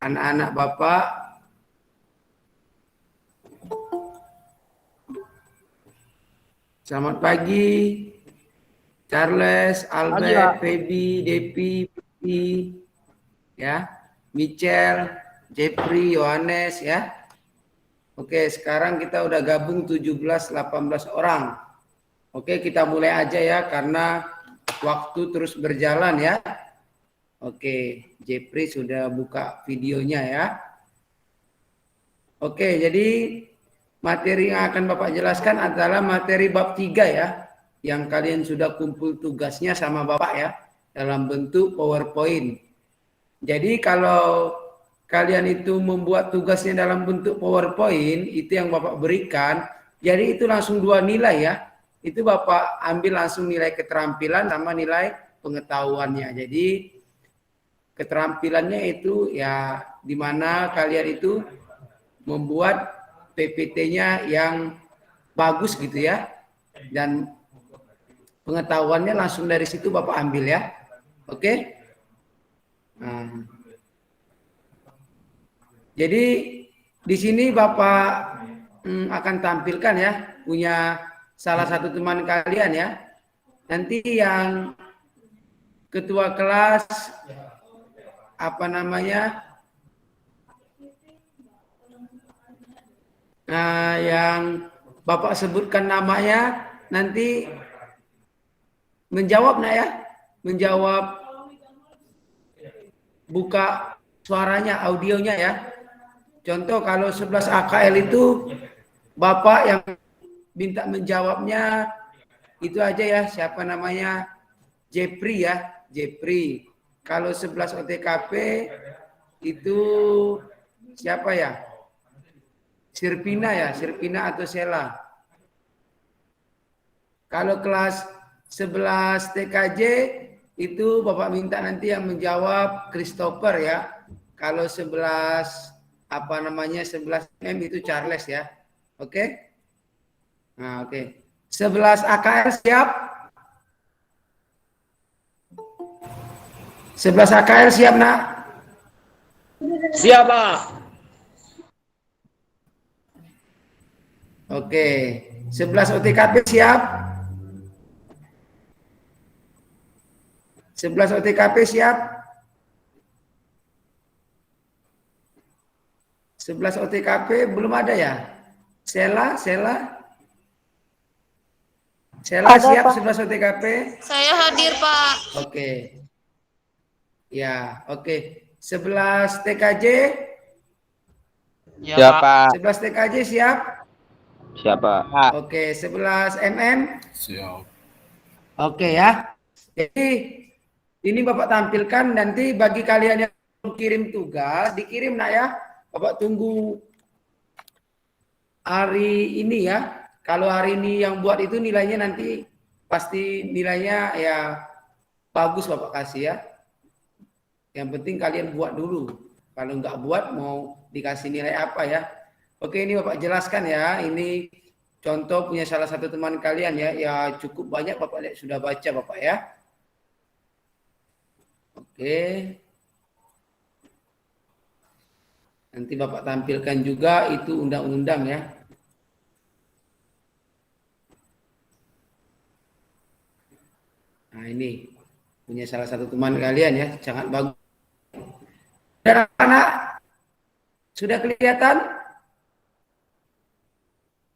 anak-anak Bapak. Selamat pagi, Charles, Albert, Feby, Depi, ya, Michelle, Jeffrey, Yohanes, ya. Oke, sekarang kita udah gabung 17-18 orang. Oke, kita mulai aja ya, karena waktu terus berjalan ya. Oke, Jeffrey sudah buka videonya ya. Oke, jadi materi yang akan Bapak jelaskan adalah materi bab 3 ya, yang kalian sudah kumpul tugasnya sama Bapak ya, dalam bentuk PowerPoint. Jadi kalau kalian itu membuat tugasnya dalam bentuk PowerPoint, itu yang Bapak berikan, jadi itu langsung 2 nilai ya. Itu Bapak ambil langsung nilai keterampilan sama nilai pengetahuannya. Jadi keterampilannya itu ya di mana kalian itu membuat PPT-nya yang bagus gitu ya, dan pengetahuannya langsung dari situ Bapak ambil ya. Oke. Nah, jadi di sini Bapak akan tampilkan ya, punya salah satu teman kalian ya. Nanti yang ketua kelas apa namanya? Nah, yang Bapak sebutkan namanya nanti menjawab ya, menjawab, buka suaranya, audionya ya. Contoh kalau 11 AKL itu Bapak yang minta menjawabnya itu aja ya, siapa namanya? Jeffrey ya, Jeffrey. Kalau 11 OTKP itu siapa ya? Sirpina ya, Sirpina atau Sela. Kalau kelas 11 TKJ itu Bapak minta nanti yang menjawab Christopher ya. Kalau 11 apa namanya 11 M itu Charles ya. Oke? Nah, oke. 11 AKL siap? 11 AKL siap, Nak? Siap, Pak. Oke. 11 OTKP siap? 11 OTKP siap? 11 OTKP belum ada ya? Sela Ada, siap Pak. 11 OTKP? Saya hadir, Pak. Oke. Ya, oke. 11 TKJ? Ya, Pak. 11 TKJ siap? Siapa? Oke, 11 MM? Siap. Oke ya. Jadi ini Bapak tampilkan, nanti bagi kalian yang kirim tugas, dikirim Nak ya. Bapak tunggu hari ini ya. Kalau hari ini yang buat itu nilainya nanti pasti nilainya ya bagus Bapak kasih ya. Yang penting kalian buat dulu. Kalau nggak buat mau dikasih nilai apa ya. Oke, ini Bapak jelaskan ya. Ini contoh punya salah satu teman kalian ya. Ya cukup banyak Bapak lihat sudah baca Bapak ya. Oke. Nanti Bapak tampilkan juga itu undang-undang ya. Nah ini punya salah satu teman kalian ya. Sangat bagus. Anak-anak sudah kelihatan?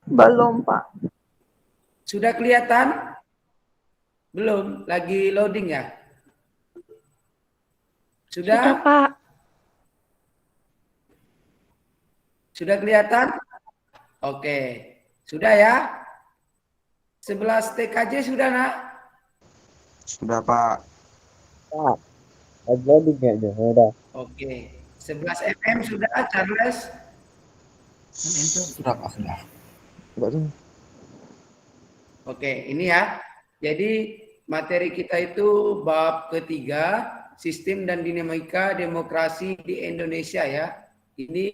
Belum, Pak. Sudah kelihatan? Belum, lagi loading ya? Sudah? Pak. Sudah kelihatan? Oke. Sudah ya? 11 TKJ sudah, Nak? Sudah, Pak. Pak. Lagi loading kayaknya. Udah. Oke. 11 MM sudah, Charles? Sudah Pak, sudah. Oke, ini ya. Jadi materi kita itu bab ketiga, sistem dan dinamika demokrasi di Indonesia ya. Ini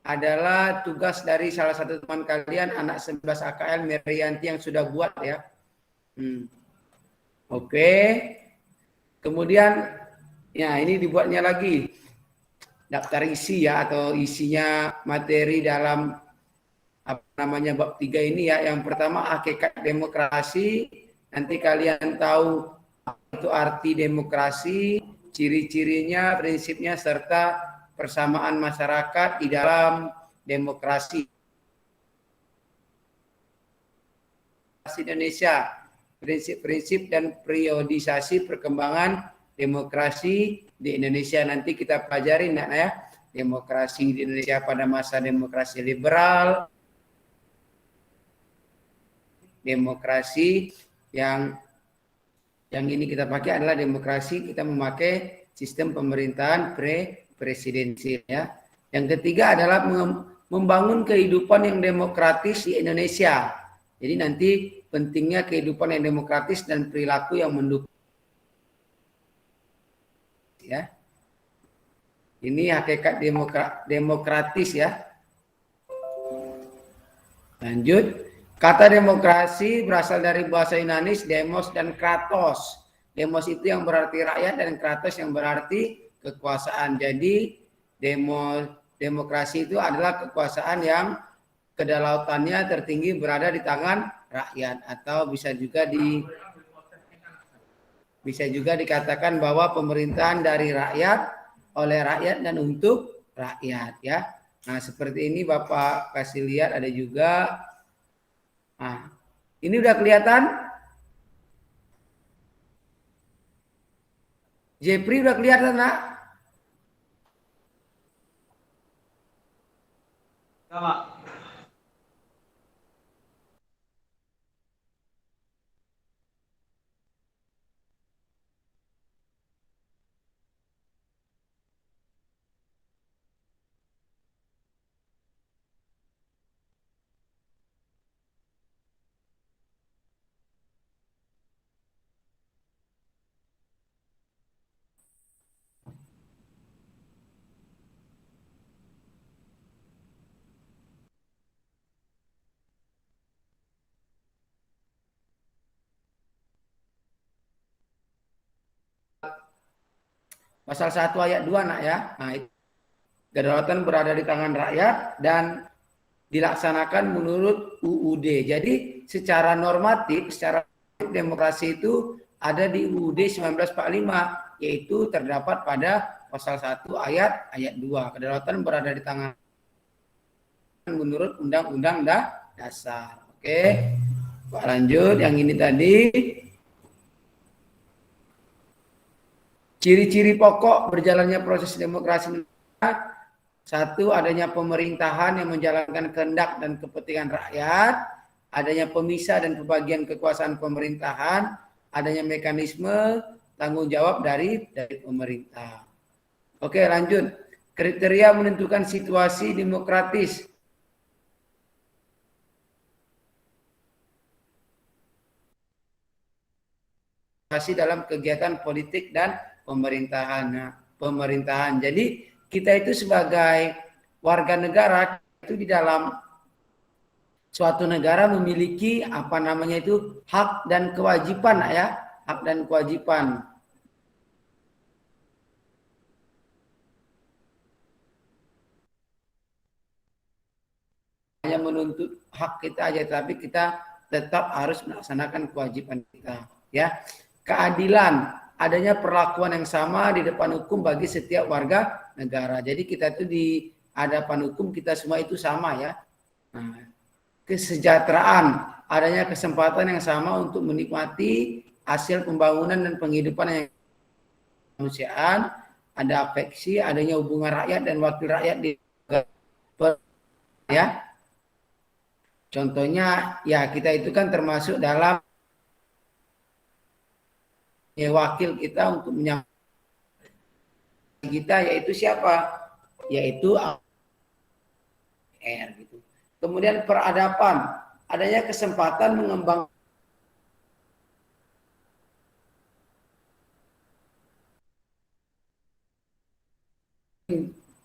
adalah tugas dari salah satu teman kalian, anak 11 AKL Merianti yang sudah buat ya. Oke. Kemudian ya ini dibuatnya lagi. daftar isi ya, atau isinya materi dalam apa namanya bab 3 ini ya. Yang pertama hakikat demokrasi. Nanti kalian tahu apa itu arti demokrasi, ciri-cirinya, prinsipnya, serta persamaan masyarakat di dalam demokrasi Indonesia, prinsip-prinsip dan periodisasi perkembangan demokrasi di Indonesia. Nanti kita pelajari nak ya, demokrasi di Indonesia pada masa demokrasi liberal, demokrasi yang ini kita pakai adalah demokrasi, kita memakai sistem pemerintahan presidensial ya. Yang ketiga adalah membangun kehidupan yang demokratis di Indonesia. Jadi nanti pentingnya kehidupan yang demokratis dan perilaku yang mendukung ya. Ini hakikat demokratis ya. Lanjut. Kata demokrasi berasal dari bahasa Yunani demos dan kratos. Demos itu yang berarti rakyat dan kratos yang berarti kekuasaan. Jadi demokrasi itu adalah kekuasaan yang kedaulatannya tertinggi berada di tangan rakyat, atau bisa juga dikatakan bahwa pemerintahan dari rakyat, oleh rakyat dan untuk rakyat ya. Nah, seperti ini Bapak kasih lihat ada juga. Nah, ini udah kelihatan? Jepri udah kelihatan, Nak? Sama. Pasal 1 ayat 2 Nak ya. Nah, kedaulatan berada di tangan rakyat dan dilaksanakan menurut UUD. Jadi secara normatif, secara demokrasi itu ada di UUD 1945, yaitu terdapat pada pasal 1 ayat 2. Kedaulatan berada di tangan menurut Undang-Undang Dasar. Oke. Pak lanjut yang ini tadi. Ciri-ciri pokok berjalannya proses demokrasi. Satu, adanya pemerintahan yang menjalankan kehendak dan kepentingan rakyat, adanya pemisah dan pembagian kekuasaan pemerintahan, adanya mekanisme tanggung jawab dari pemerintah. Oke, lanjut. Kriteria menentukan situasi demokratis. Dalam kegiatan politik dan pemerintahan. Jadi kita itu sebagai warga negara itu di dalam suatu negara memiliki apa namanya itu hak dan kewajiban ya, hak dan kewajiban. Hanya menuntut hak kita aja, tapi kita tetap harus melaksanakan kewajiban kita ya. Keadilan, adanya perlakuan yang sama di depan hukum bagi setiap warga negara. Jadi kita itu di hadapan hukum kita semua itu sama ya. Nah, kesejahteraan, adanya kesempatan yang sama untuk menikmati hasil pembangunan dan penghidupan yang kemanusiaan, ada afeksi, adanya hubungan rakyat dan wakil rakyat di ya. Contohnya ya kita itu kan termasuk dalam wakil kita untuk menyampaikan kita, yaitu siapa? Yaitu R gitu. Kemudian peradaban, adanya kesempatan mengembangkan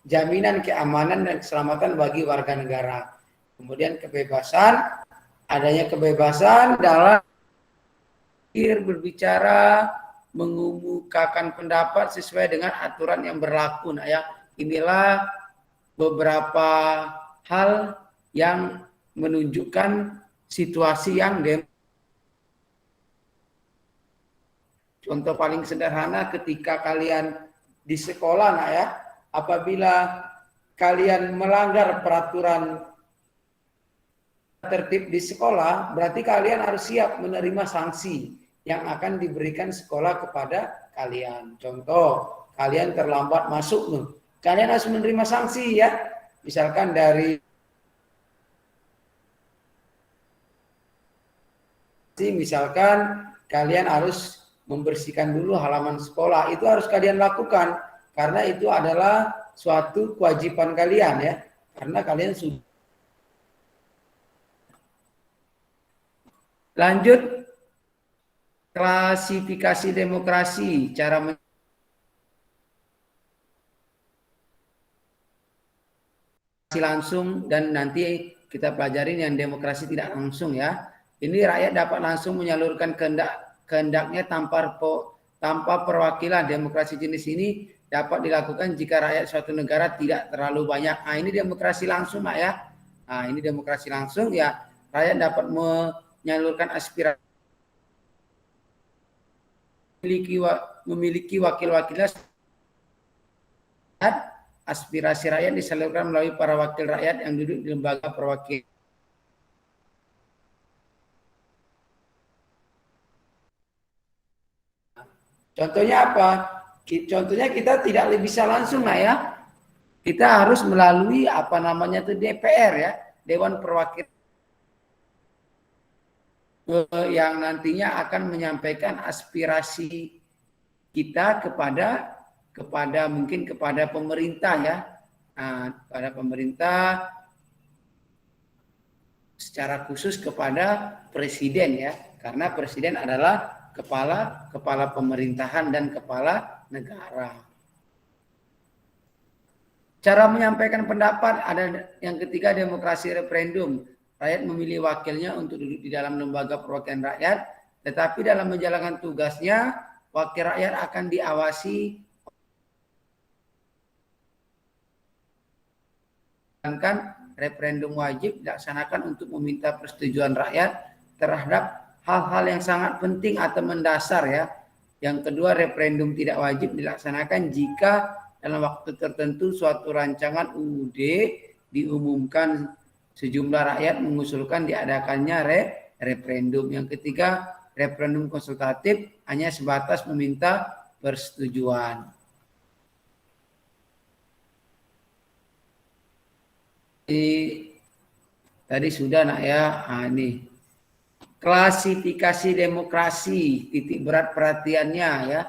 jaminan keamanan dan keselamatan bagi warga negara. Kemudian kebebasan, adanya kebebasan dalam berbicara, mengemukakan pendapat sesuai dengan aturan yang berlaku. Nah ya, inilah beberapa hal yang menunjukkan situasi yang contoh paling sederhana ketika kalian di sekolah, nah ya, apabila kalian melanggar peraturan tertib di sekolah, berarti kalian harus siap menerima sanksi yang akan diberikan sekolah kepada kalian. Contoh, kalian terlambat masuk, kalian harus menerima sanksi ya. Misalkan kalian harus membersihkan dulu halaman sekolah, itu harus kalian lakukan karena itu adalah suatu kewajiban kalian ya, karena kalian sudah. Lanjut, klasifikasi demokrasi, cara langsung dan nanti kita pelajarin yang demokrasi tidak langsung ya. Ini rakyat dapat langsung menyalurkan kehendaknya tanpa perwakilan. Demokrasi jenis ini dapat dilakukan jika rakyat suatu negara tidak terlalu banyak. Nah, ini demokrasi langsung, Pak ya. Nah, ini demokrasi langsung ya. Rakyat dapat menyalurkan aspirasi, memiliki wakil-wakilnya. Aspirasi rakyat disalurkan melalui para wakil rakyat yang duduk di lembaga perwakilan. Contohnya apa? Contohnya kita tidak bisa langsung lah ya. Kita harus melalui apa namanya itu DPR ya, Dewan Perwakilan, yang nantinya akan menyampaikan aspirasi kita mungkin kepada pemerintah ya. Nah, kepada pemerintah secara khusus kepada presiden ya, karena presiden adalah kepala pemerintahan dan kepala negara. Cara menyampaikan pendapat ada yang ketiga, demokrasi referendum. Rakyat memilih wakilnya untuk duduk di dalam lembaga perwakilan rakyat, tetapi dalam menjalankan tugasnya wakil rakyat akan diawasi. Sedangkan referendum wajib dilaksanakan untuk meminta persetujuan rakyat terhadap hal-hal yang sangat penting atau mendasar ya. Yang kedua, referendum tidak wajib dilaksanakan jika dalam waktu tertentu suatu rancangan UUD diumumkan, sejumlah rakyat mengusulkan diadakannya referendum. Yang ketiga, referendum konsultatif hanya sebatas meminta persetujuan. Tadi sudah nak ya. Ini klasifikasi demokrasi, titik berat perhatiannya ya.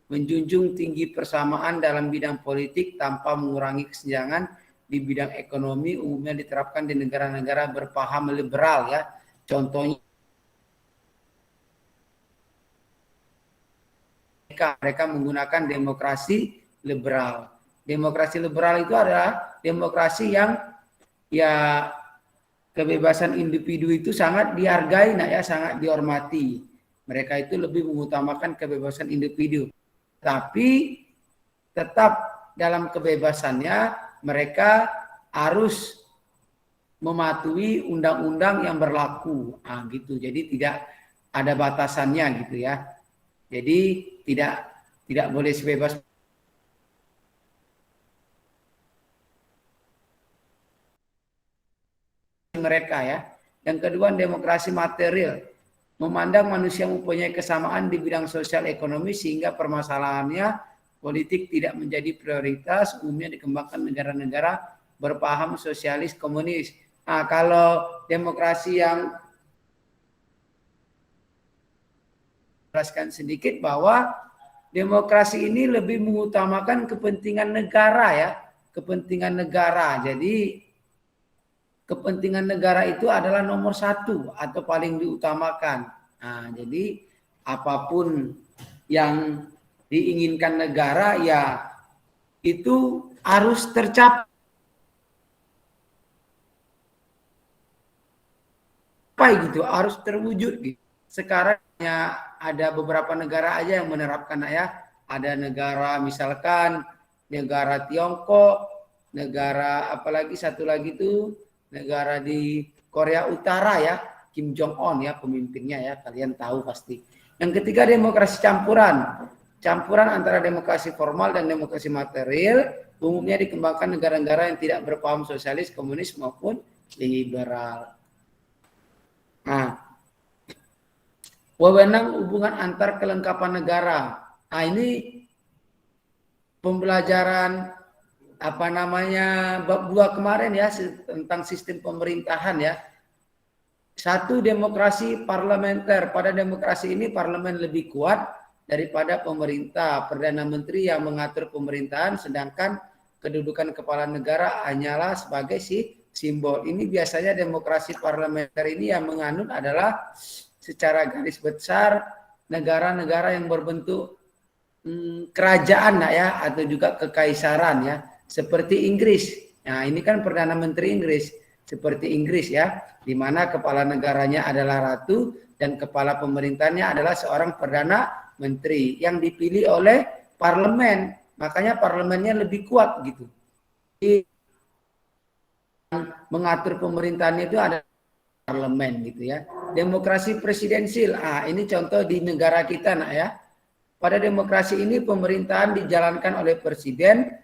Menjunjung tinggi persamaan dalam bidang politik tanpa mengurangi kesenjangan di bidang ekonomi, umumnya diterapkan di negara-negara berpaham liberal ya. Contohnya mereka menggunakan demokrasi liberal. Demokrasi liberal itu adalah demokrasi yang ya kebebasan individu itu sangat dihargai, nah ya, sangat dihormati. Mereka itu lebih mengutamakan kebebasan individu. Tapi tetap dalam kebebasannya mereka harus mematuhi undang-undang yang berlaku. Nah, gitu. Jadi tidak ada batasannya gitu ya. Jadi tidak boleh sebebas mereka ya. Yang kedua, demokrasi material. Memandang manusia mempunyai kesamaan di bidang sosial ekonomi sehingga permasalahannya politik tidak menjadi prioritas, umumnya dikembangkan negara-negara berpaham sosialis komunis. Nah, kalau demokrasi yang jelaskan sedikit bahwa demokrasi ini lebih mengutamakan kepentingan negara ya, kepentingan negara. Jadi kepentingan negara itu adalah nomor satu atau paling diutamakan. Nah, jadi apapun yang diinginkan negara ya itu harus tercapai gitu, harus terwujud gitu. Sekarang ya ada beberapa negara aja yang menerapkan ya, ada negara misalkan negara Tiongkok, negara apalagi satu lagi itu negara di Korea Utara ya, Kim Jong Un ya pemimpinnya ya, kalian tahu pasti. Yang ketiga demokrasi campuran antara demokrasi formal dan demokrasi material, umumnya dikembangkan negara-negara yang tidak berpaham sosialis, komunis maupun liberal. Nah, wewenang hubungan antar kelengkapan negara. Nah, ini pembelajaran apa namanya bab 2 kemarin ya tentang sistem pemerintahan ya. Satu, demokrasi parlementer. Pada demokrasi ini parlemen lebih kuat daripada pemerintah. Perdana Menteri yang mengatur pemerintahan, sedangkan kedudukan kepala negara hanyalah sebagai simbol. Ini biasanya demokrasi parlementer ini yang menganut adalah secara garis besar negara-negara yang berbentuk kerajaan ya, atau juga kekaisaran ya, seperti Inggris. Nah, ini kan Perdana Menteri Inggris, seperti Inggris ya, di mana kepala negaranya adalah ratu dan kepala pemerintahnya adalah seorang Perdana Menteri yang dipilih oleh parlemen. Makanya parlemennya lebih kuat gitu. Mengatur pemerintahannya itu ada parlemen gitu ya. Demokrasi presidensil. Ini contoh di negara kita nak ya. Pada demokrasi ini pemerintahan dijalankan oleh presiden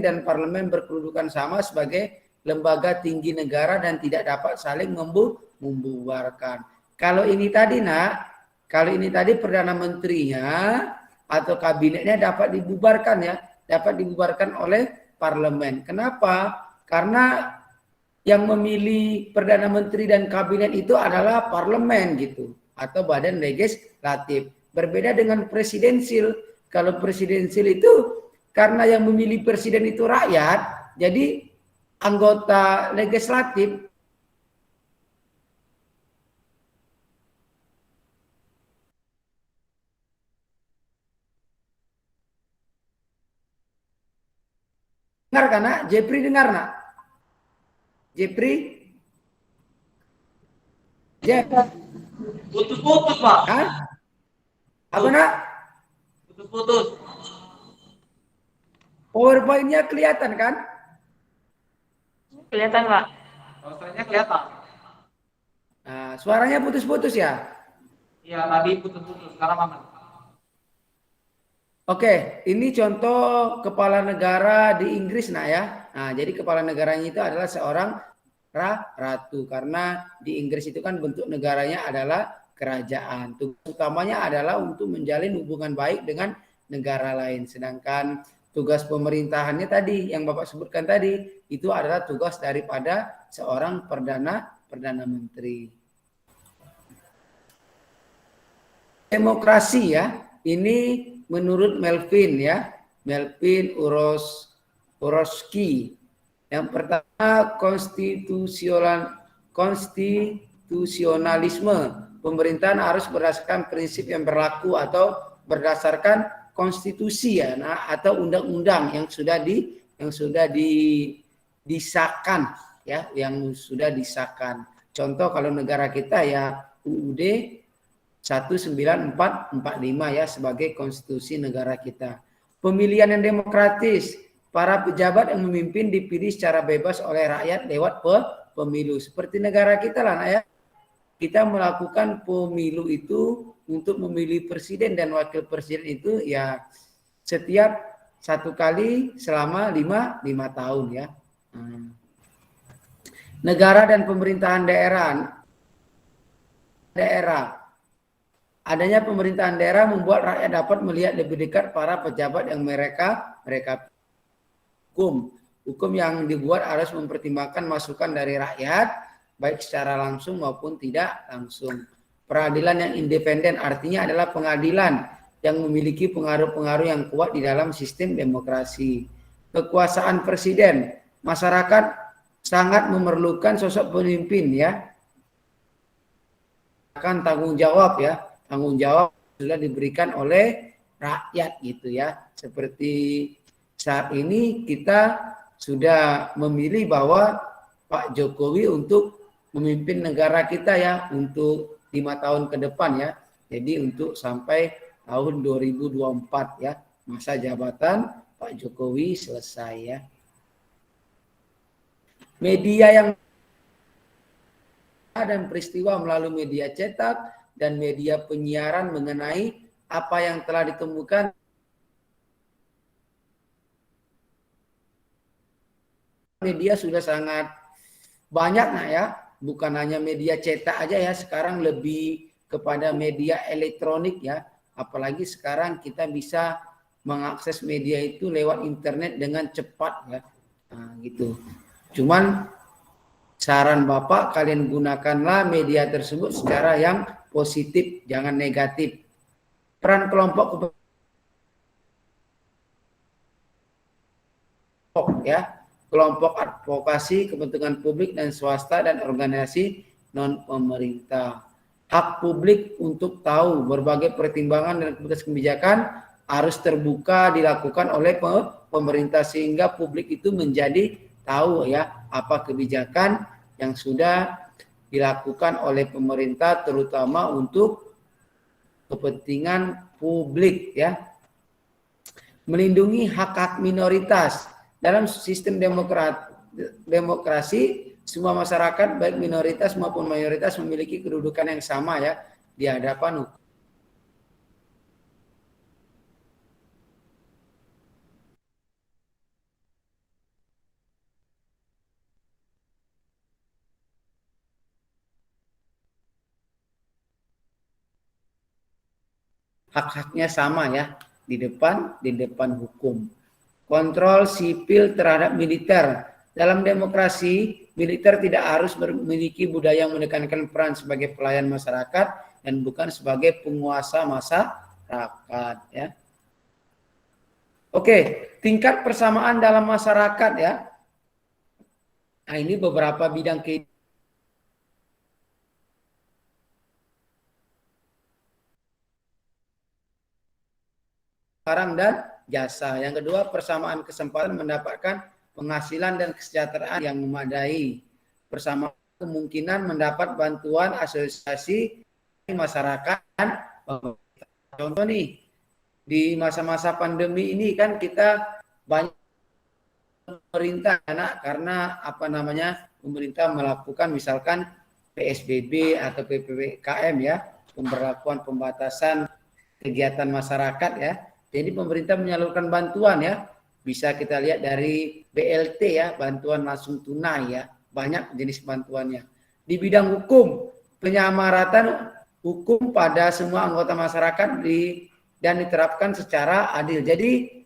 dan parlemen berkedudukan sama sebagai lembaga tinggi negara dan tidak dapat saling membubarkan. Kalau ini tadi Perdana Menterinya atau kabinetnya dapat dibubarkan ya, dapat dibubarkan oleh parlemen. Kenapa? Karena yang memilih Perdana Menteri dan kabinet itu adalah parlemen gitu, atau badan legislatif. Berbeda dengan presidensil. Kalau presidensil itu karena yang memilih presiden itu rakyat, jadi anggota legislatif dengar kan nak? Jepri dengar nak? Jepri? Putus-putus, Pak. Hah? Apa nak? Putus-putus. PowerPoint-nya kelihatan kan? Kelihatan, Pak. Rasanya kelihatan. Nah, suaranya putus-putus ya? Iya, tadi putus-putus. Sekarang aman. Oke, ini contoh kepala negara di Inggris nak ya. Nah, jadi kepala negaranya itu adalah seorang ratu, karena di Inggris itu kan bentuk negaranya adalah kerajaan. Tugas utamanya adalah untuk menjalin hubungan baik dengan negara lain. Sedangkan tugas pemerintahannya tadi yang Bapak sebutkan tadi itu adalah tugas daripada seorang perdana menteri. Demokrasi ya, ini menurut Melvin ya, Melvin Urowski. Yang pertama konstitusionalisme. Pemerintahan harus berdasarkan prinsip yang berlaku atau berdasarkan konstitusi ya, atau undang-undang yang sudah disahkan ya, yang sudah disahkan. Contoh kalau negara kita ya UUD 19445 ya sebagai konstitusi negara kita. Pemilihan yang demokratis, para pejabat yang memimpin dipilih secara bebas oleh rakyat lewat pemilu. Seperti negara kita lah ya. Kita melakukan pemilu itu untuk memilih presiden dan wakil presiden itu ya setiap 1 kali selama 5 tahun ya. Negara dan pemerintahan daerah. Adanya pemerintahan daerah membuat rakyat dapat melihat lebih dekat para pejabat yang mereka hukum yang dibuat harus mempertimbangkan masukan dari rakyat baik secara langsung maupun tidak langsung. Peradilan yang independen artinya adalah pengadilan yang memiliki pengaruh-pengaruh yang kuat di dalam sistem demokrasi. Kekuasaan presiden, masyarakat sangat memerlukan sosok pemimpin ya. Akan tanggung jawab ya, tanggung jawab sudah diberikan oleh rakyat gitu ya. Seperti saat ini kita sudah memilih bahwa Pak Jokowi untuk memimpin negara kita ya untuk 5 tahun ke depan ya. Jadi untuk sampai tahun 2024 ya. Masa jabatan Pak Jokowi selesai ya. Media yang dan peristiwa melalui media cetak dan media penyiaran mengenai apa yang telah ditemukan media sudah sangat banyak nah ya, bukan hanya media cetak aja ya, sekarang lebih kepada media elektronik ya, apalagi sekarang kita bisa mengakses media itu lewat internet dengan cepat ya, nah, gitu. Cuman saran Bapak, kalian gunakanlah media tersebut secara yang positif, jangan negatif. Peran kelompok ya, kelompok advokasi kepentingan publik dan swasta dan organisasi non pemerintah. Hak publik untuk tahu berbagai pertimbangan dan kebijakan harus terbuka dilakukan oleh pemerintah sehingga publik itu menjadi tahu ya apa kebijakan yang sudah dilakukan oleh pemerintah terutama untuk kepentingan publik ya. Melindungi hak-hak minoritas. Dalam sistem demokrasi semua masyarakat baik minoritas maupun mayoritas memiliki kedudukan yang sama ya di hadapan hukum. Hak-haknya sama ya di depan hukum. Kontrol sipil terhadap militer. Dalam demokrasi, militer tidak harus memiliki budaya yang menekankan peran sebagai pelayan masyarakat dan bukan sebagai penguasa masyarakat ya. Oke, tingkat persamaan dalam masyarakat ya. Nah, ini beberapa bidang kehidupan barang dan jasa. Yang kedua, persamaan kesempatan mendapatkan penghasilan dan kesejahteraan yang memadai. Persamaan kemungkinan mendapat bantuan asosiasi masyarakat. Contoh nih, di masa-masa pandemi ini kan kita banyak pemerintah karena pemerintah melakukan misalkan PSBB atau PPKM ya, pemberlakuan pembatasan kegiatan masyarakat ya. Jadi pemerintah menyalurkan bantuan ya, bisa kita lihat dari BLT ya, bantuan langsung tunai ya, banyak jenis bantuannya. Di bidang hukum, penyamaratan hukum pada semua anggota masyarakat dan diterapkan secara adil. Jadi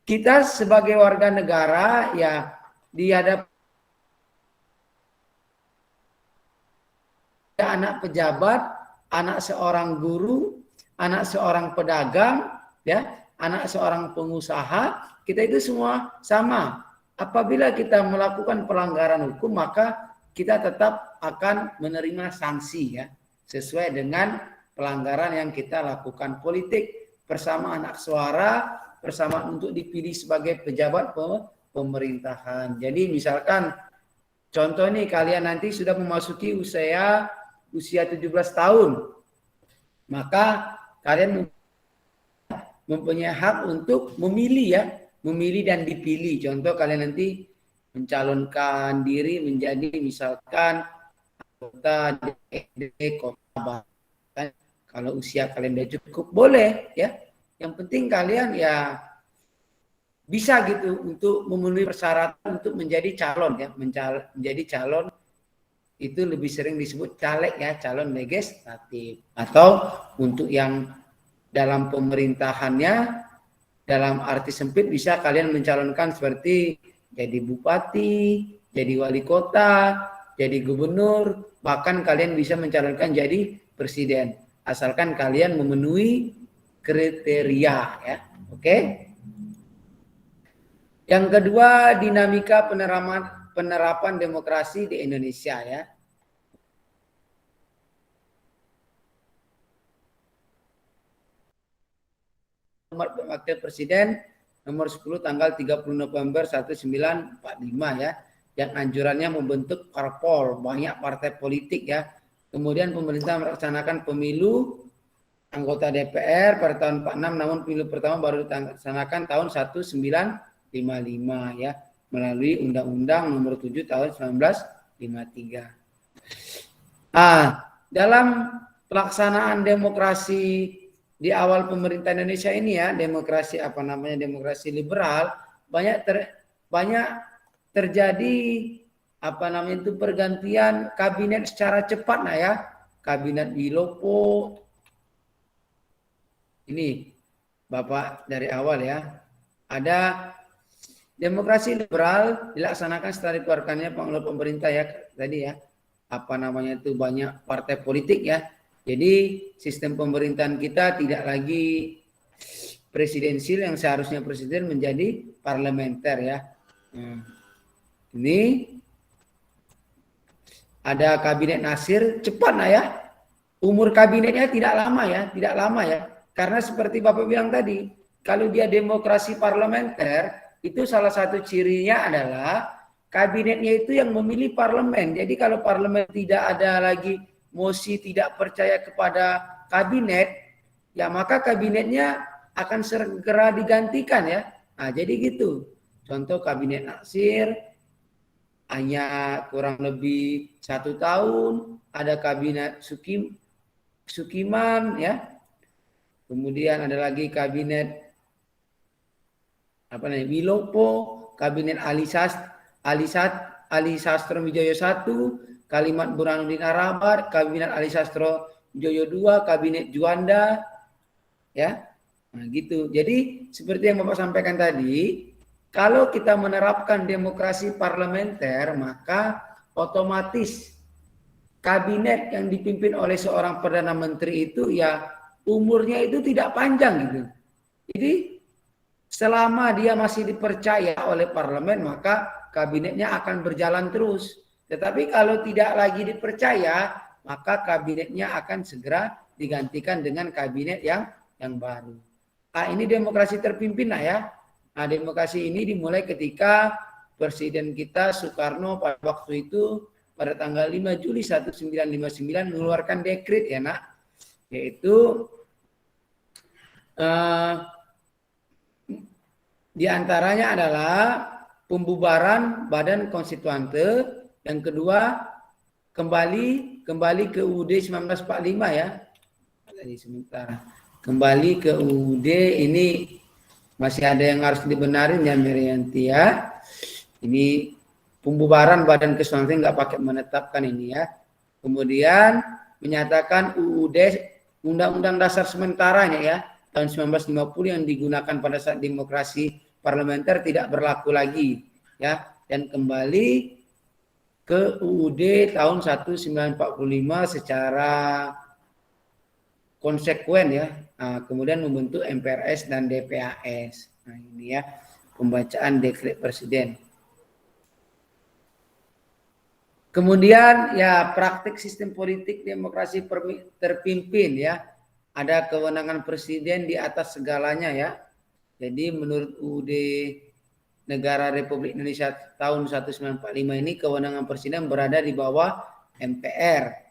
kita sebagai warga negara ya dihadap anak pejabat, anak seorang guru, anak seorang pedagang, ya, anak seorang pengusaha, kita itu semua sama. Apabila kita melakukan pelanggaran hukum, maka kita tetap akan menerima sanksi ya, sesuai dengan pelanggaran yang kita lakukan. Politik, persamaan hak suara, persamaan untuk dipilih sebagai pejabat pemerintahan. Jadi misalkan contoh nih, kalian nanti sudah memasuki usia 17 tahun, maka kalian mempunyai hak untuk memilih ya, memilih dan dipilih. Contoh kalian nanti mencalonkan diri menjadi misalkan anggota DPRD Kota. Kalau usia kalian sudah cukup boleh ya. Yang penting kalian ya bisa gitu untuk memenuhi persyaratan untuk menjadi calon ya, menjadi calon itu lebih sering disebut caleg ya, calon legislatif. Atau untuk yang dalam pemerintahannya, dalam arti sempit bisa kalian mencalonkan seperti jadi bupati, jadi wali kota, jadi gubernur, bahkan kalian bisa mencalonkan jadi presiden. Asalkan kalian memenuhi kriteria ya. Oke. Yang kedua, dinamika penerapan demokrasi di Indonesia ya. Nomor Wakil Presiden nomor 10 tanggal 30 November 1945 ya, yang anjurannya membentuk parpol, banyak partai politik ya. Kemudian pemerintah melaksanakan pemilu anggota DPR pada tahun 46, namun pemilu pertama baru dilaksanakan tahun 1955 ya, melalui Undang-Undang Nomor 7 tahun 1953. Dalam pelaksanaan demokrasi di awal pemerintah Indonesia ini ya, demokrasi demokrasi liberal, banyak terjadi pergantian kabinet secara cepat ya. Kabinet Wilopo. Ini Bapak dari awal ya. Ada demokrasi liberal dilaksanakan setelah dikeluarkannya oleh pemerintah ya tadi ya. Banyak partai politik ya. Jadi sistem pemerintahan kita tidak lagi presidensial, yang seharusnya presiden menjadi parlementer ya. Ini ada kabinet Nasir, cepat ya. Umur kabinetnya tidak lama ya. Karena seperti Bapak bilang tadi, kalau dia demokrasi parlementer, itu salah satu cirinya adalah kabinetnya itu yang memilih parlemen. Jadi kalau parlemen tidak ada lagi mosi tidak percaya kepada kabinet, ya maka kabinetnya akan segera digantikan ya. Jadi gitu. Contoh kabinet Nasir hanya kurang lebih 1 tahun, ada kabinet Sukiman ya. Kemudian ada lagi kabinet Wilopo, kabinet Ali Sastro Wijoyo I, Kalimat Burhanuddin Arabat, kabinet Ali Sastro Wijoyo II, kabinet Juanda ya. Gitu. Jadi seperti yang Bapak sampaikan tadi, kalau kita menerapkan demokrasi parlementer, maka otomatis kabinet yang dipimpin oleh seorang Perdana Menteri itu ya umurnya itu tidak panjang gitu. Jadi selama dia masih dipercaya oleh parlemen, maka kabinetnya akan berjalan terus. Tetapi kalau tidak lagi dipercaya, maka kabinetnya akan segera digantikan dengan kabinet yang baru. Ini demokrasi terpimpin ya. Demokrasi ini dimulai ketika Presiden kita Soekarno pada waktu itu pada tanggal 5 Juli 1959 mengeluarkan dekret ya nak, yaitu diantaranya adalah pembubaran Badan Konstituante, yang kedua kembali ke UUD 1945 ya. Tadi sementara kembali ke UUD ini masih ada yang harus dibenarin ya Merianti ya. Ini pembubaran Badan Konstituante nggak pakai menetapkan ini ya. Kemudian menyatakan UUD Undang-Undang Dasar sementaranya ya tahun 1950 yang digunakan pada saat demokrasi parlementer tidak berlaku lagi ya, dan kembali ke UUD tahun 1945 secara konsekuen ya. Kemudian membentuk MPRS dan DPAS. Ini ya pembacaan dekret presiden. Kemudian ya praktik sistem politik demokrasi terpimpin ya. Ada kewenangan presiden di atas segalanya ya. Jadi menurut UUD Negara Republik Indonesia tahun 1945 ini kewenangan presiden berada di bawah MPR.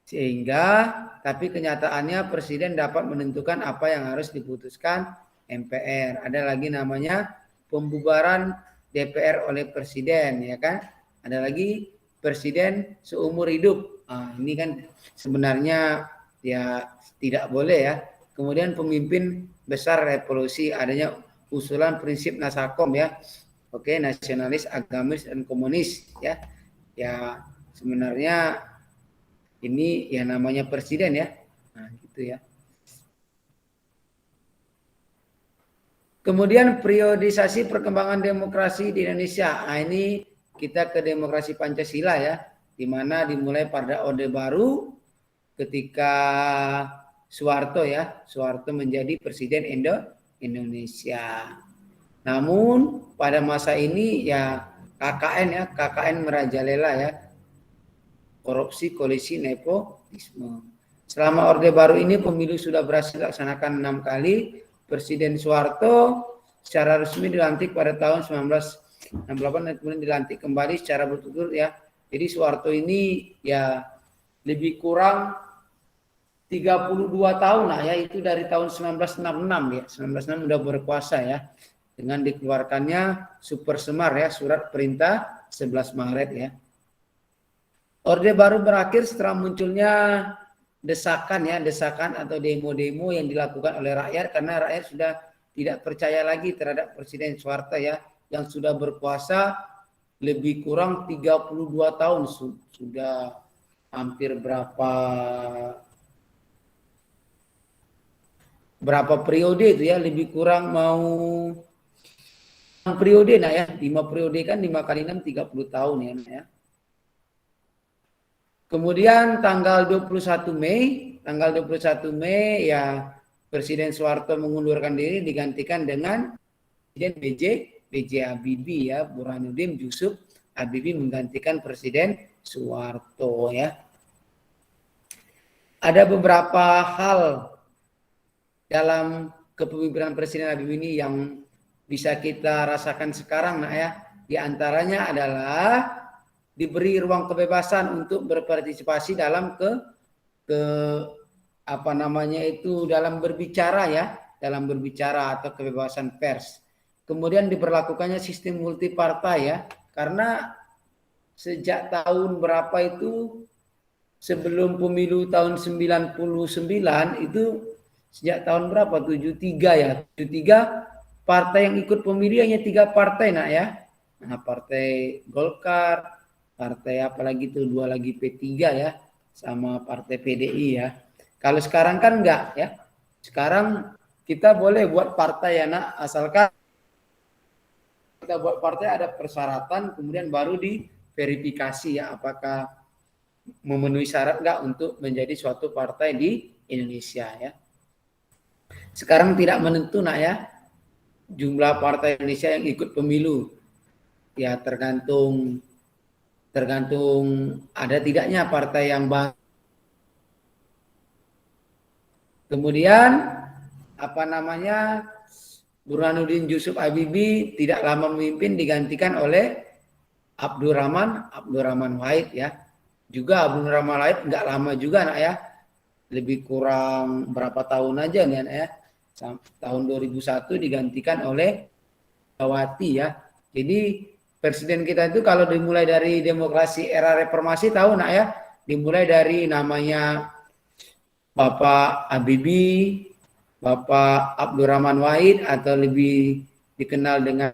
Sehingga tapi kenyataannya presiden dapat menentukan apa yang harus diputuskan MPR. Ada lagi namanya pembubaran DPR oleh presiden ya kan. Ada lagi presiden seumur hidup. Ini kan sebenarnya ya tidak boleh ya. Kemudian pemimpin besar revolusi, adanya usulan prinsip Nasakom ya. Oke, nasionalis, agamis dan komunis ya. Ya sebenarnya ini ya namanya presiden ya. Gitu ya. Kemudian periodisasi perkembangan demokrasi di Indonesia. Ini kita ke demokrasi Pancasila ya, di mana dimulai pada Orde Baru ketika Soeharto menjadi presiden Indonesia. Namun pada masa ini ya KKN merajalela ya, korupsi, kolusi, nepotisme. Selama Orde Baru ini pemilu sudah berhasil dilaksanakan 6 kali. Presiden Soeharto secara resmi dilantik pada tahun 1968 dan kemudian dilantik kembali secara berturut-turut ya. Jadi Soeharto ini ya lebih kurang 3 32 tahun lah ya, itu dari tahun 1966 ya. 1966 udah berkuasa ya. Dengan dikeluarkannya Super Semar ya, surat perintah 11 Maret ya. Orde Baru berakhir setelah munculnya desakan ya, desakan atau demo-demo yang dilakukan oleh rakyat karena rakyat sudah tidak percaya lagi terhadap Presiden Soeharto ya, yang sudah berkuasa lebih kurang 32 tahun, sudah hampir berapa periode itu ya, lebih kurang mau 6 periode nah ya, 5 periode kan 5 kali 6 30 tahun ya nah ya. Kemudian tanggal 21 Mei ya Presiden Soeharto mengundurkan diri digantikan dengan Presiden B.J. Habibie ya, Burhanuddin Yusuf Habibie menggantikan Presiden Soeharto ya. Ada beberapa hal dalam kepemimpinan Presiden Habibie ini yang bisa kita rasakan sekarang nah ya. Di antaranya adalah diberi ruang kebebasan untuk berpartisipasi dalam dalam berbicara ya, dalam berbicara atau kebebasan pers. Kemudian diberlakukannya sistem multipartai ya, karena sejak tahun berapa itu, sebelum pemilu tahun 99 itu, sejak tahun berapa, 73 ya, 73 partai yang ikut pemilu hanya 3 partai nak ya. Nah, Partai Golkar, partai apalagi itu 2 lagi P3 ya, sama partai PDI ya. Kalau sekarang kan enggak ya. Sekarang kita boleh buat partai ya nak, asalkan kita buat partai ada persyaratan, kemudian baru diverifikasi ya apakah memenuhi syarat enggak untuk menjadi suatu partai di Indonesia ya. Sekarang tidak menentu nak ya jumlah partai Indonesia yang ikut pemilu. Ya tergantung ada tidaknya partai yang baru. Kemudian Burhanuddin Yusuf Habibie tidak lama memimpin, digantikan oleh Abdurrahman Wahid ya. Juga Abdurrahman Wahid enggak lama juga nak ya. Lebih kurang berapa tahun aja nih nak ya. Tahun 2001 digantikan oleh Megawati ya. Jadi presiden kita itu kalau dimulai dari demokrasi era reformasi tahu nak ya, dimulai dari namanya Bapak Habibie, Bapak Abdurrahman Wahid atau lebih dikenal dengan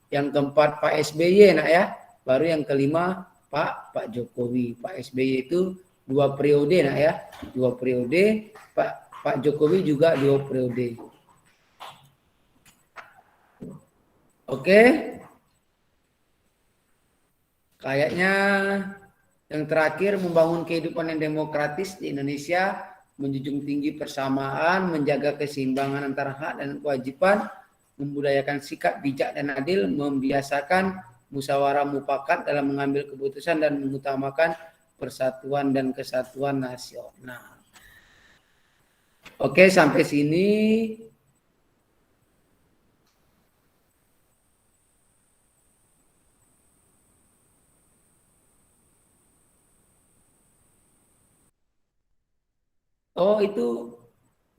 yang keempat Pak SBY nak ya, baru yang kelima Pak Jokowi. Pak SBY itu 2 periode nak ya, 2 periode, Pak Jokowi juga 2 periode. Oke. Kayaknya yang terakhir, membangun kehidupan yang demokratis di Indonesia, menjunjung tinggi persamaan, menjaga keseimbangan antara hak dan kewajiban, membudayakan sikap bijak dan adil, membiasakan musyawarah mufakat dalam mengambil keputusan dan mengutamakan persatuan dan kesatuan nasional. Oke, sampai sini. Oh, itu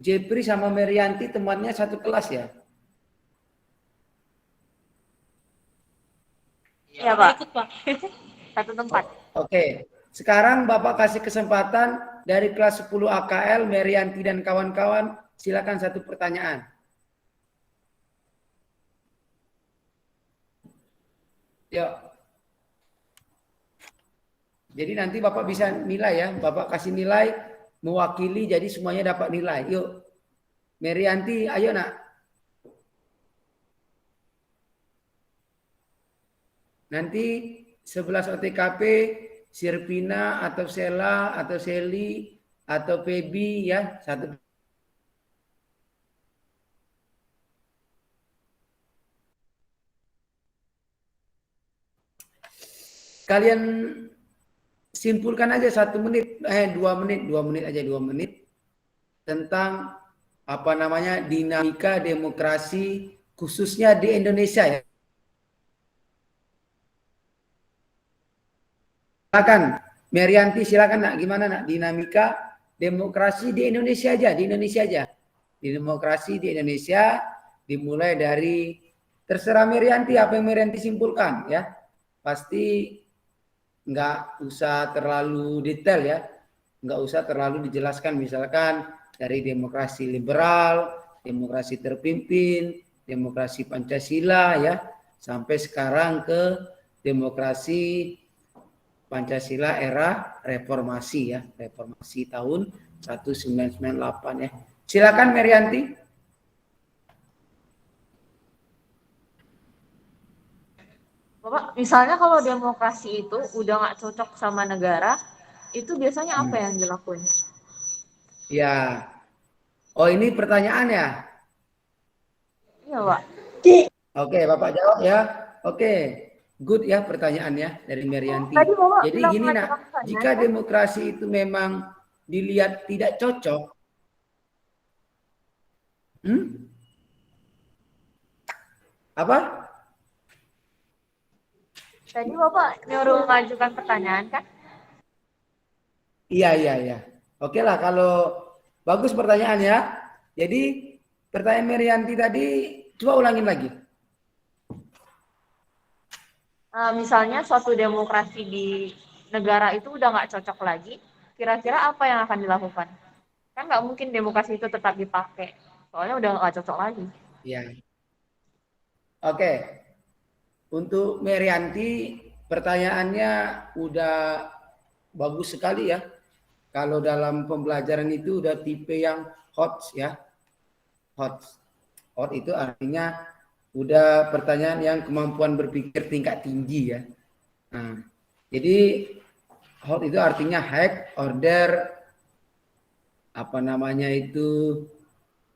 Jepri sama Merianti temannya satu kelas ya? Iya, Pak. Ikut, Pak. Satu tempat. Oke. Sekarang Bapak kasih kesempatan dari kelas 10 AKL, Merianti dan kawan-kawan, silakan satu pertanyaan. Yuk. Jadi nanti Bapak bisa nilai ya, Bapak kasih nilai mewakili, jadi semuanya dapat nilai. Yuk, Merianti, ayo nak. Nanti 11 OTKP, Sirpina atau Sela atau Seli atau Febi ya, satu. Kalian simpulkan aja 1 menit, 2 menit tentang dinamika demokrasi khususnya di Indonesia ya. Silakan Merianti silakan nak, gimana nak dinamika demokrasi di Indonesia aja, di Indonesia aja. Di demokrasi di Indonesia dimulai dari terserah Merianti apa yang Merianti simpulkan ya. Pasti nggak usah terlalu detail ya, nggak usah terlalu dijelaskan misalkan dari demokrasi liberal, demokrasi terpimpin, demokrasi Pancasila ya, sampai sekarang ke demokrasi Pancasila era reformasi ya, reformasi tahun 1998 ya. Silakan Merianti. Bapak, misalnya kalau demokrasi itu udah nggak cocok sama negara, itu biasanya apa yang dilakuin? Ya. Oh, ini pertanyaan ya. Iya, Pak. Oke, Bapak jawab ya. Oke. Good ya pertanyaannya dari Merianti. Tadi Bapak Jadi bilang gini nak, macam-macam, jika kan? demokrasi itu memang dilihat tidak cocok, apa? Tadi Bapak nyuruh mengajukan pertanyaan kan? Iya. Oke lah kalau bagus pertanyaannya. Jadi pertanyaan Merianti tadi coba ulangin lagi. Misalnya suatu demokrasi di negara itu udah nggak cocok lagi, kira-kira apa yang akan dilakukan? Kan nggak mungkin demokrasi itu tetap dipakai, soalnya udah nggak cocok lagi. Ya. Oke. Untuk Merianti pertanyaannya udah bagus sekali ya. Kalau dalam pembelajaran itu udah tipe yang hot ya. Hot. Hot itu artinya udah pertanyaan yang kemampuan berpikir tingkat tinggi ya. Nah, jadi hot itu artinya high order apa namanya itu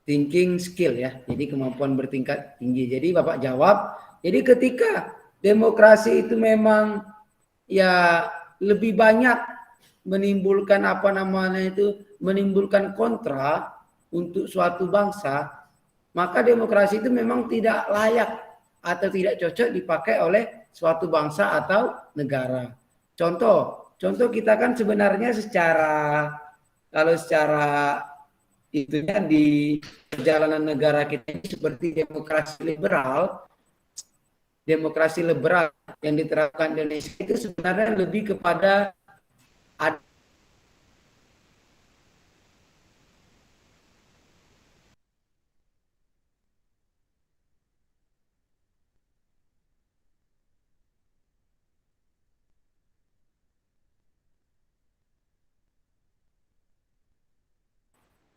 thinking skill ya. Jadi kemampuan bertingkat tinggi. Jadi Bapak jawab, jadi ketika demokrasi itu memang ya lebih banyak menimbulkan apa namanya itu menimbulkan kontra untuk suatu bangsa, maka demokrasi itu memang tidak layak atau tidak cocok dipakai oleh suatu bangsa atau negara. Contoh kita kan sebenarnya kalau secara itunya di perjalanan negara kita ini seperti demokrasi liberal yang diterapkan di Indonesia itu sebenarnya lebih kepada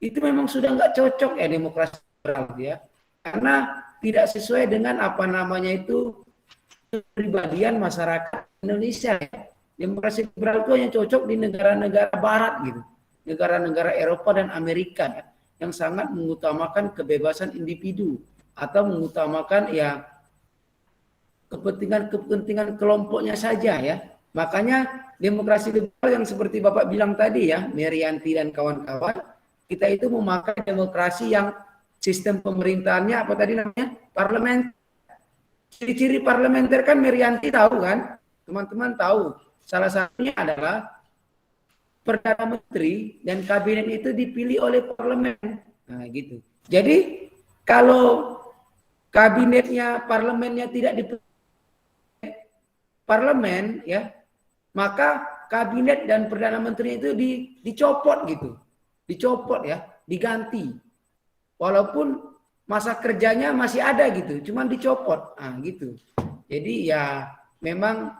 itu memang sudah nggak cocok ya demokrasi liberal ya, karena tidak sesuai dengan apa namanya itu kepribadian masyarakat Indonesia ya. Demokrasi liberal itu hanya cocok di negara-negara barat gitu, negara-negara Eropa dan Amerika ya, yang sangat mengutamakan kebebasan individu atau mengutamakan ya kepentingan kelompoknya saja ya. Makanya demokrasi liberal yang seperti Bapak bilang tadi ya, Merianti dan kawan-kawan, kita itu memakai demokrasi yang sistem pemerintahannya apa tadi namanya? Parlemen. Ciri-ciri parlementer kan Merianti tahu kan? Teman-teman tahu. Salah satunya adalah Perdana Menteri dan kabinet itu dipilih oleh parlemen. Nah, gitu. Jadi kalau kabinetnya, parlemennya tidak dipilih parlemen ya, maka kabinet dan perdana menteri itu dicopot gitu. Dicopot ya, diganti. Walaupun masa kerjanya masih ada gitu, cuman dicopot. Nah, gitu. Jadi ya memang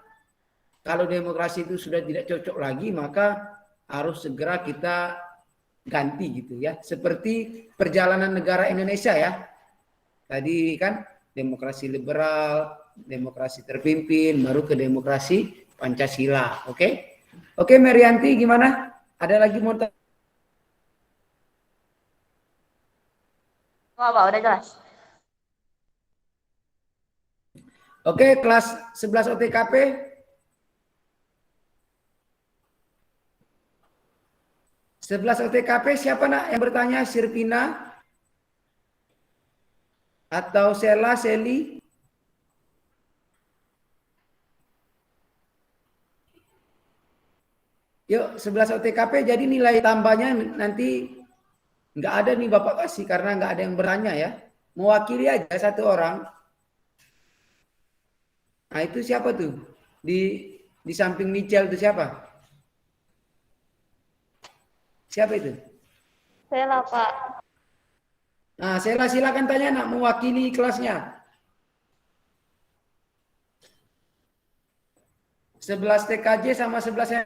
kalau demokrasi itu sudah tidak cocok lagi, maka harus segera kita ganti gitu ya. Seperti perjalanan negara Indonesia ya. Tadi kan demokrasi liberal, demokrasi terpimpin, baru ke demokrasi Pancasila. Oke? Oke, Merianti gimana? Ada lagi mau tanya? Wah, Pak, udah jelas. Oke, kelas 11 OTKP. Sebelas OTKP siapa nak yang bertanya? Sirpina atau Sela, Seli? Yuk 11 OTKP, jadi nilai tambahnya nanti nggak ada nih Bapak kasih karena nggak ada yang bertanya ya. Mewakili aja satu orang. Nah itu siapa tuh? Di samping Michel itu siapa? Siapa itu? Saya lah, Pak. Nah, silakan tanya nak mewakili kelasnya. 11 TKJ sama 11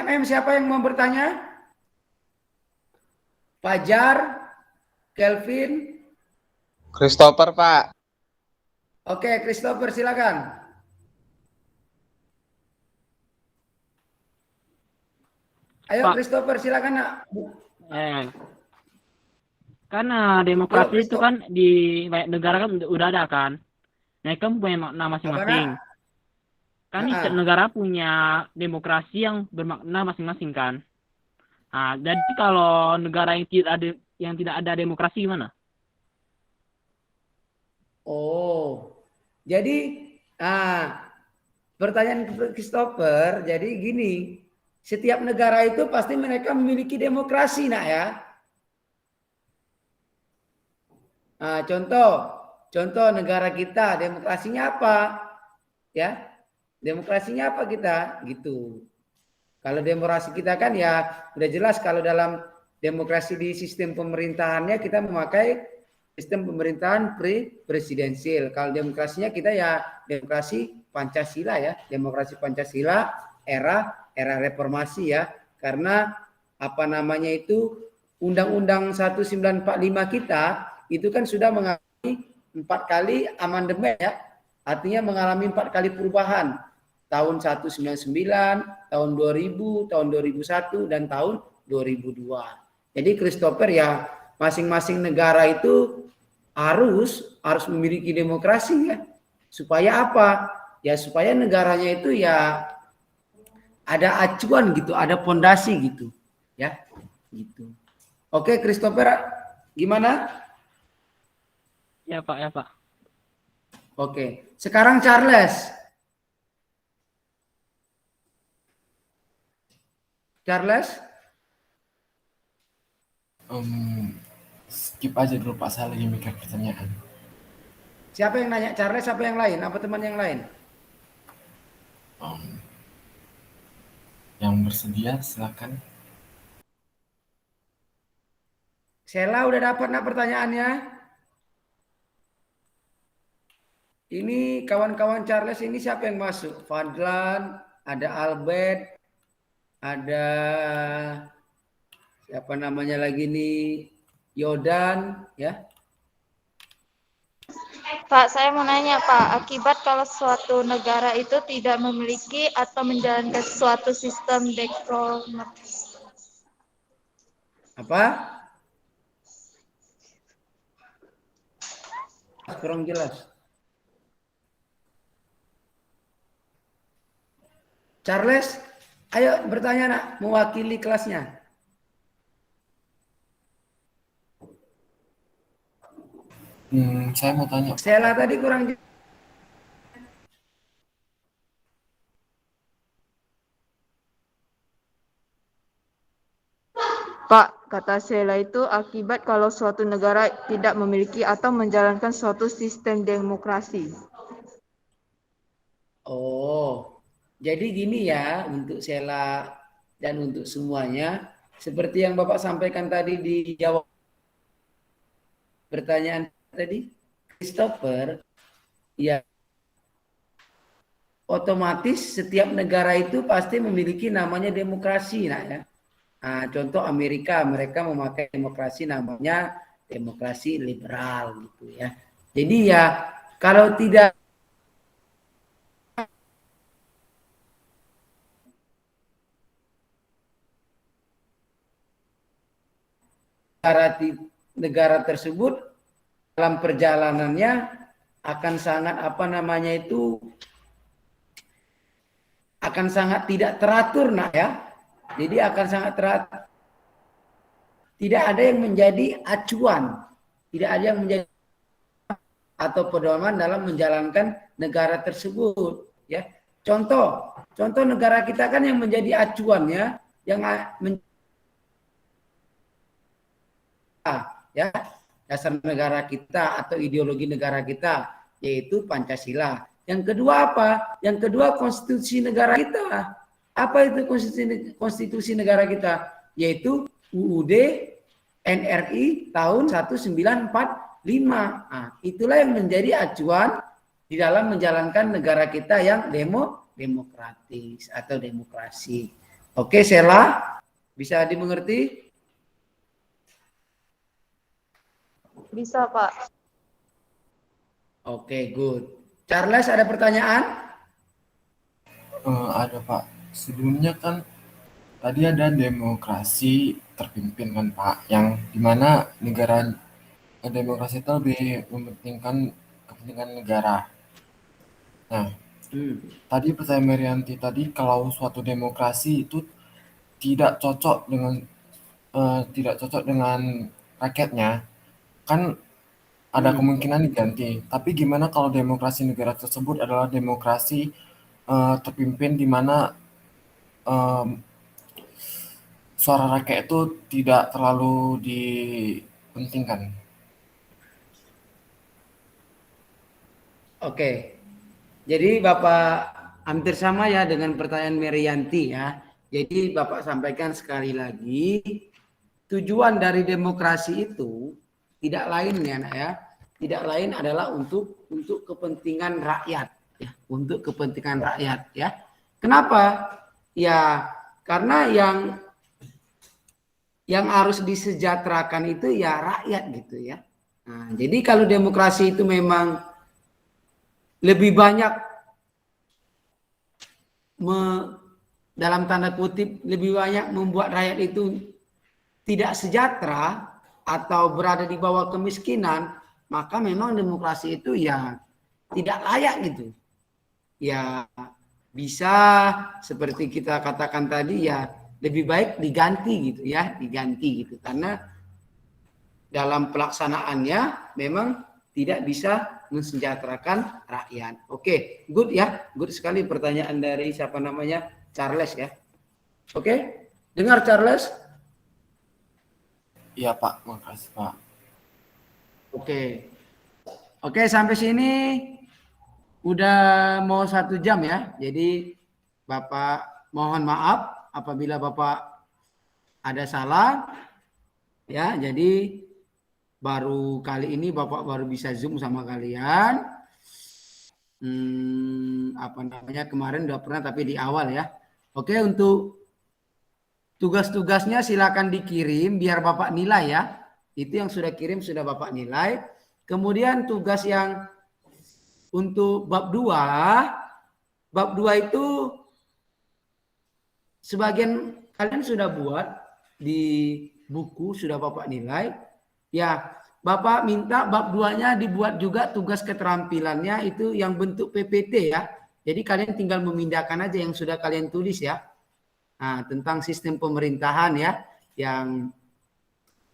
MM siapa yang mau bertanya? Fajar, Kelvin. Christopher, Pak. Oke, Christopher silakan. Ayo Pak. Christopher silakan nak. Karena demokrasi Ayo, itu kan di banyak negara kan udah ada kan. Nah, kan punya makna masing-masing. Kan Ah. setiap negara punya demokrasi yang bermakna masing-masing kan. Nah, jadi kalau negara yang tidak ada demokrasi gimana? Oh, jadi pertanyaan Christopher, jadi gini, setiap negara itu pasti mereka memiliki demokrasi, nak ya. Nah, contoh negara kita demokrasinya apa, ya? Demokrasinya apa kita, gitu. Kalau demokrasi kita kan ya udah jelas kalau dalam demokrasi di sistem pemerintahannya kita memakai sistem pemerintahan presidensial. Kalau demokrasinya kita ya demokrasi Pancasila ya, demokrasi Pancasila era reformasi ya. Karena apa namanya itu Undang-Undang 1945 kita itu kan sudah mengalami 4 kali amandemen ya. Artinya mengalami 4 kali perubahan. Tahun 1999, tahun 2000, tahun 2001 dan tahun 2002. Jadi Christopher ya masing-masing negara itu harus memiliki demokrasi ya. Supaya apa? Ya supaya negaranya itu ya ada acuan gitu, ada pondasi gitu, ya. Gitu. Oke, Christopher gimana? Ya, Pak, ya, Pak. Oke. Sekarang Charles. Skip aja dulu Pak, saya lagi mikir pertanyaan. Siapa yang nanya Charles, siapa yang lain? Apa teman yang lain? Yang bersedia silakan. Sela udah dapat nak pertanyaannya? Ini kawan-kawan Charles ini siapa yang masuk? Fadlan, ada Albert, ada siapa namanya lagi nih? Yodan, ya. Pak, saya mau nanya, Pak, akibat kalau suatu negara itu tidak memiliki atau menjalankan suatu sistem demokrasi. Apa? Kurang jelas. Charles, ayo bertanya nak, mewakili kelasnya. Saya mau tanya. Sela tadi kurang jelas. Pak, kata Sheila itu akibat kalau suatu negara tidak memiliki atau menjalankan suatu sistem demokrasi. Oh, jadi gini ya untuk Sela dan untuk semuanya, seperti yang Bapak sampaikan tadi di jawab pertanyaan tadi, Christopher, ya otomatis setiap negara itu pasti memiliki namanya demokrasi, nah ya. Nah, contoh Amerika, mereka memakai demokrasi namanya demokrasi liberal gitu ya. Jadi ya kalau tidak negara tersebut dalam perjalanannya akan sangat akan sangat tidak teratur nak ya. Jadi akan sangat teratur. Tidak ada yang menjadi acuan, tidak ada yang menjadi atau pedoman dalam menjalankan negara tersebut ya. Contoh negara kita kan yang menjadi acuan ya, yang ya dasar negara kita atau ideologi negara kita, yaitu Pancasila. Yang kedua apa? Yang kedua konstitusi negara kita. Apa itu konstitusi negara kita? Yaitu UUD NRI tahun 1945. Nah, itulah yang menjadi acuan di dalam menjalankan negara kita yang demokratis atau demokrasi. Oke, Sela, bisa dimengerti? Bisa, Pak. Oke, good. Charles, ada pertanyaan? Ada Pak. Sebelumnya kan tadi ada demokrasi terpimpin kan Pak, yang dimana negara demokrasi itu lebih mementingkan kepentingan negara. Nah, tadi pertanyaan Merianti tadi, kalau suatu demokrasi itu tidak cocok dengan rakyatnya, kan ada kemungkinan diganti. Tapi gimana kalau demokrasi negara tersebut adalah demokrasi terpimpin di mana suara rakyat itu tidak terlalu dipentingkan? Oke. Jadi Bapak hampir sama ya dengan pertanyaan Merianti ya. Jadi Bapak sampaikan sekali lagi, tujuan dari demokrasi itu tidak lain ya, Nak ya. Tidak lain adalah untuk kepentingan rakyat ya, untuk kepentingan rakyat ya. Kenapa? Ya, karena yang harus disejahterakan itu ya rakyat gitu ya. Nah, jadi kalau demokrasi itu memang lebih banyak dalam tanda kutip lebih banyak membuat rakyat itu tidak sejahtera atau berada di bawah kemiskinan, maka memang demokrasi itu ya tidak layak gitu. Ya bisa seperti kita katakan tadi ya lebih baik diganti gitu ya, diganti gitu. Karena dalam pelaksanaannya memang tidak bisa mensejahterakan rakyat. Oke, good ya. Good sekali pertanyaan dari siapa namanya? Charles ya. Oke, dengar Charles? Iya Pak, makasih Pak. Oke, sampai sini udah mau 1 jam ya. Jadi Bapak mohon maaf apabila Bapak ada salah. Ya, jadi baru kali ini Bapak baru bisa Zoom sama kalian. Kemarin udah pernah tapi di awal ya. Oke, untuk tugas-tugasnya silakan dikirim biar Bapak nilai ya. Itu yang sudah kirim sudah Bapak nilai. Kemudian tugas yang untuk bab 2 itu sebagian kalian sudah buat di buku, sudah Bapak nilai. Ya, Bapak minta bab 2-nya dibuat juga tugas keterampilannya itu yang bentuk PPT ya. Jadi kalian tinggal memindahkan aja yang sudah kalian tulis ya. Nah, tentang sistem pemerintahan ya, yang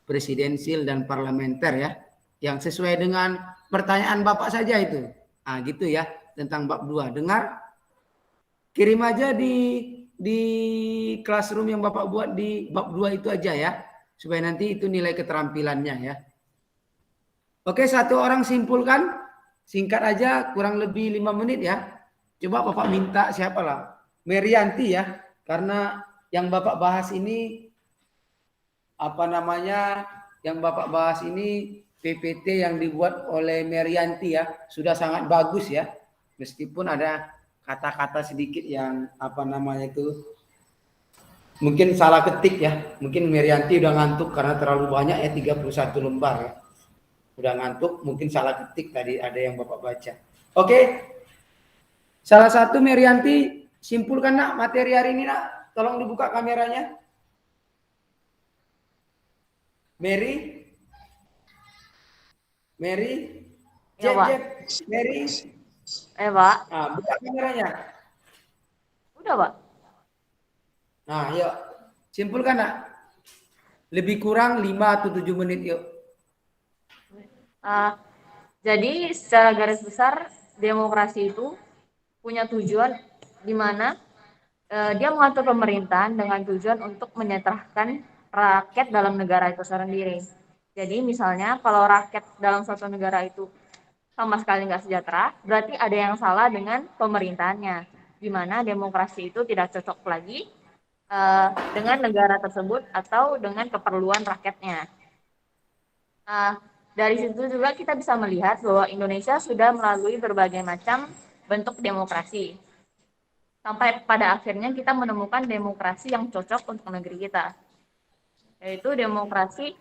presidensil dan parlementer ya. Yang sesuai dengan pertanyaan Bapak saja itu. Nah, gitu ya, tentang bab 2. Dengar? Kirim aja di classroom yang Bapak buat di bab 2 itu aja ya. Supaya nanti itu nilai keterampilannya ya. Oke, 1 orang simpulkan. Singkat aja, kurang lebih 5 menit ya. Coba Bapak minta siapa lah? Merianti ya. Karena yang Bapak bahas ini, yang Bapak bahas ini PPT yang dibuat oleh Merianti ya. Sudah sangat bagus ya. Meskipun ada kata-kata sedikit yang mungkin salah ketik ya. Mungkin Merianti udah ngantuk karena terlalu banyak ya, 31 lembar ya. Udah ngantuk, mungkin salah ketik tadi ada yang Bapak baca. Oke. Salah satu Merianti simpulkan Nak materi hari ini Nak. Tolong dibuka kameranya. Mary. Ya, Pak. Mary. Pak. Nah, buka kameranya. Udah, Pak. Nah, yuk. Simpulkan, Nak. Lebih kurang 5 atau 7 menit, yuk. Jadi, secara garis besar, demokrasi itu punya tujuan di mana dia mengatur pemerintahan dengan tujuan untuk menyejahterakan rakyat dalam negara itu sendiri. Jadi misalnya kalau rakyat dalam suatu negara itu sama sekali nggak sejahtera, berarti ada yang salah dengan pemerintahannya, di mana demokrasi itu tidak cocok lagi dengan negara tersebut atau dengan keperluan rakyatnya. Dari situ juga kita bisa melihat bahwa Indonesia sudah melalui berbagai macam bentuk demokrasi. Sampai pada akhirnya kita menemukan demokrasi yang cocok untuk negeri kita, yaitu demokrasi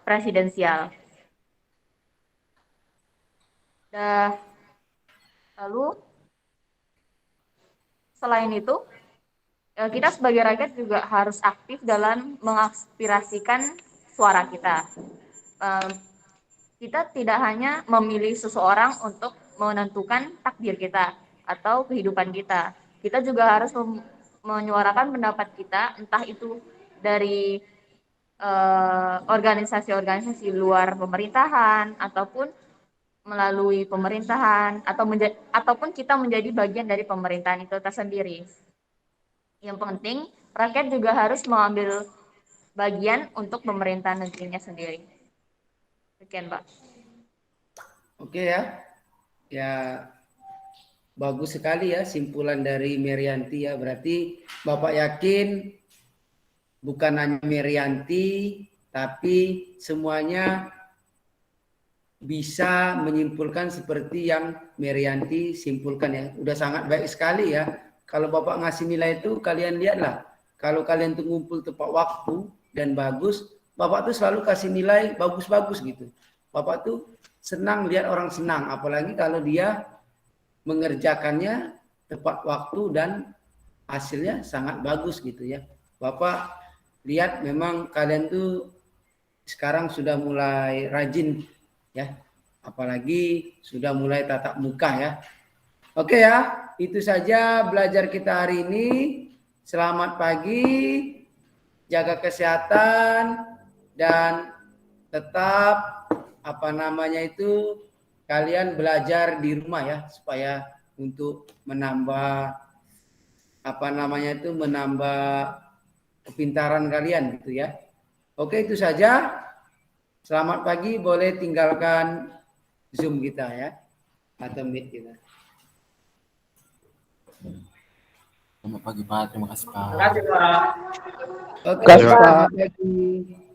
presidensial. Lalu selain itu, kita sebagai rakyat juga harus aktif dalam mengaspirasikan suara kita. Kita tidak hanya memilih seseorang untuk menentukan takdir kita atau kehidupan kita. Kita juga harus menyuarakan pendapat kita, entah itu dari organisasi-organisasi luar pemerintahan ataupun melalui pemerintahan ataupun kita menjadi bagian dari pemerintahan itu tersendiri. Yang penting, rakyat juga harus mengambil bagian untuk pemerintahan negerinya sendiri. Sekian, Pak. Oke ya. Ya, bagus sekali ya simpulan dari Merianti ya. Berarti Bapak yakin bukan hanya Merianti, tapi semuanya bisa menyimpulkan seperti yang Merianti simpulkan ya. Udah sangat baik sekali ya. Kalau Bapak ngasih nilai itu, kalian lihatlah. Kalau kalian tuh ngumpul tepat waktu dan bagus, Bapak tuh selalu kasih nilai bagus-bagus gitu. Bapak tuh senang lihat orang senang, apalagi kalau dia mengerjakannya tepat waktu dan hasilnya sangat bagus gitu ya. Bapak lihat memang kalian tuh sekarang sudah mulai rajin ya, apalagi sudah mulai tatap muka ya. Oke ya, itu saja belajar kita hari ini. Selamat pagi, jaga kesehatan dan tetap kalian belajar di rumah ya, supaya untuk menambah menambah kepintaran kalian gitu ya. Oke, itu saja. Selamat pagi, boleh tinggalkan Zoom kita ya, atau Meet kita. Selamat pagi Pak, terima kasih Pak. Terima kasih, Pak. Oke, Kasih, Pak. selamat pagi.